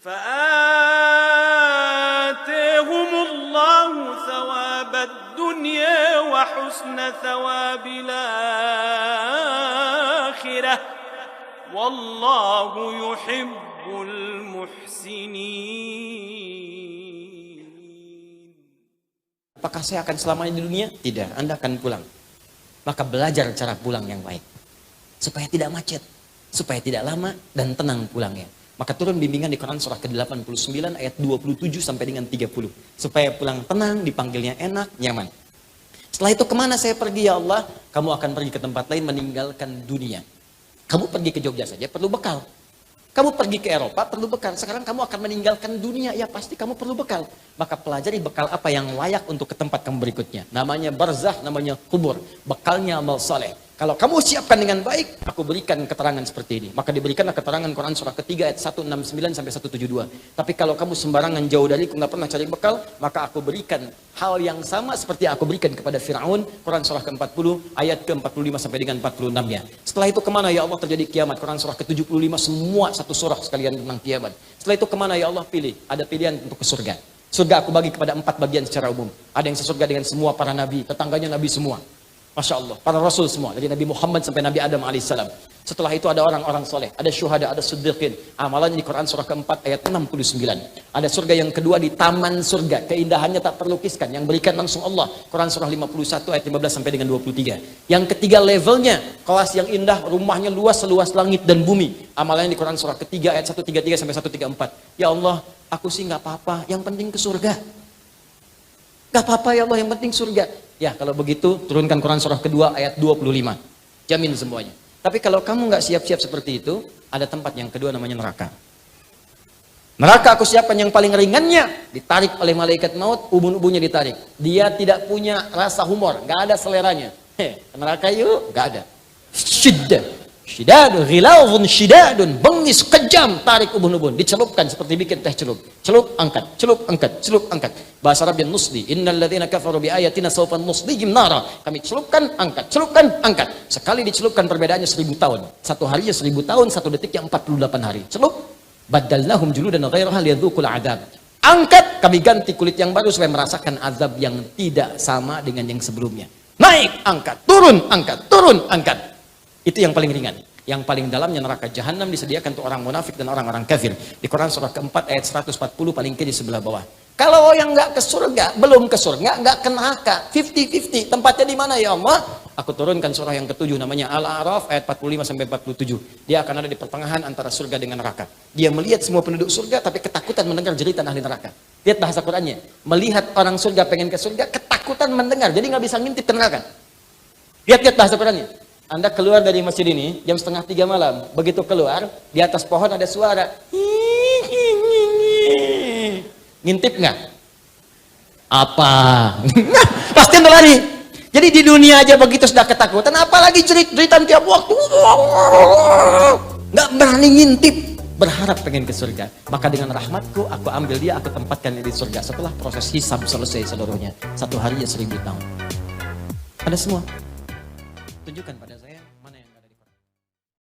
فآتيهم الله ثواب الدنيا وحسن ثواب الآخرة والله يحب المحسنين. Apakah saya akan selamanya di dunia? Tidak, Anda akan pulang. Maka belajar cara pulang yang baik. Supaya tidak macet, supaya tidak lama dan tenang pulangnya. Maka turun bimbingan di Quran surah ke-89 ayat 27 sampai dengan 30. Supaya pulang tenang, dipanggilnya enak, nyaman. Setelah itu kemana saya pergi ya Allah? Kamu akan pergi ke tempat lain meninggalkan dunia. Kamu pergi ke Jogja saja perlu bekal. Kamu pergi ke Eropa perlu bekal. Sekarang kamu akan meninggalkan dunia, ya pasti kamu perlu bekal. Maka pelajari bekal apa yang layak untuk ke tempat kamu berikutnya. Namanya barzah, namanya kubur. Bekalnya amal saleh. Kalau kamu siapkan dengan baik, aku berikan keterangan seperti ini. Maka diberikanlah keterangan Quran surah ketiga ayat 169 sampai 172. Tapi kalau kamu sembarangan jauh dariku, nggak pernah cari bekal, maka aku berikan hal yang sama seperti aku berikan kepada Fir'aun. Quran surah ke-40 ayat ke-45 sampai dengan 46-nya. Setelah itu kemana ya Allah terjadi kiamat? Quran surah ke-75 semua satu surah sekalian tentang kiamat. Setelah itu kemana ya Allah? Pilih. Ada pilihan untuk ke surga. Surga aku bagi kepada 4 bagian secara umum. Ada yang sesurga dengan semua para nabi, tetangganya nabi semua. Masya Allah, para rasul semua, dari Nabi Muhammad sampai Nabi Adam alaihissalam. Setelah itu ada orang-orang soleh, ada syuhada, ada siddiqin. Amalannya di Quran surah ke-4 ayat 69. Ada surga yang kedua di taman surga, keindahannya tak terlukiskan, yang berikan langsung Allah. Quran surah 51 ayat 15 sampai dengan 23. Yang ketiga levelnya, kelas yang indah, rumahnya luas seluas langit dan bumi. Amalannya di Quran surah ketiga ayat 133 sampai 134. Ya Allah, aku sih nggak apa-apa, yang penting ke surga. Gak apa-apa ya Allah, yang penting surga. Ya kalau begitu turunkan Quran surah kedua ayat 25. Jamin semuanya. Tapi kalau kamu gak siap-siap seperti itu, ada tempat yang kedua namanya neraka. Neraka aku siapkan yang paling ringannya, ditarik oleh malaikat maut, ubun-ubunnya ditarik. Dia tidak punya rasa humor, gak ada seleranya. Neraka yuk, gak ada. Syidadun, ghilawun syidadun, bengis, kejam, tarik ubun-ubun, dicelupkan seperti bikin teh celup. Celup, angkat, celup, angkat, celup, angkat. Bahasa Arab yang nusli, innal ladzina kafaru bi ayatina sawfa nuslihim nara. Kami celupkan, angkat, celupkan, angkat. Sekali dicelupkan perbedaannya 1000 tahun. Satu harinya 1000 tahun, satu detiknya 48 hari. Celup, badalnahum juludan ghairaha liyadzuqul adzab. Angkat, kami ganti kulit yang baru supaya merasakan azab yang tidak sama dengan yang sebelumnya. Naik, angkat, turun, angkat, turun, angkat. Itu yang paling ringan. Yang paling dalamnya neraka jahanam disediakan untuk orang munafik dan orang-orang kafir. Di Quran surah ke-4 ayat 140 paling kiri sebelah bawah. Kalau yang nggak ke surga, belum ke surga, nggak ke neraka, 50-50. Tempatnya di mana ya Allah? Aku turunkan surah yang ke-7 namanya Al-A'raf ayat 45 sampai 47. Dia akan ada di pertengahan antara surga dengan neraka. Dia melihat semua penduduk surga tapi ketakutan mendengar jeritan ahli neraka. Lihat bahasa Qurannya. Melihat orang surga pengen ke surga, ketakutan mendengar. Jadi nggak bisa ngintip ke neraka. Lihat bahasa Qurannya. Anda keluar dari masjid ini jam 2:30 malam. Begitu keluar, di atas pohon ada suara. Ngintip nggak? Apa? Pasti Anda lari. Jadi di dunia aja begitu sudah ketakutan, apalagi jeritan tiap waktu. Nggak berani ngintip. Berharap pengen ke surga. Maka dengan rahmatku, aku ambil dia, aku tempatkan dia di surga. Setelah proses hisab selesai seluruhnya. Satu harinya 1000 tahun. Ada semua. Tunjukkan pada saya.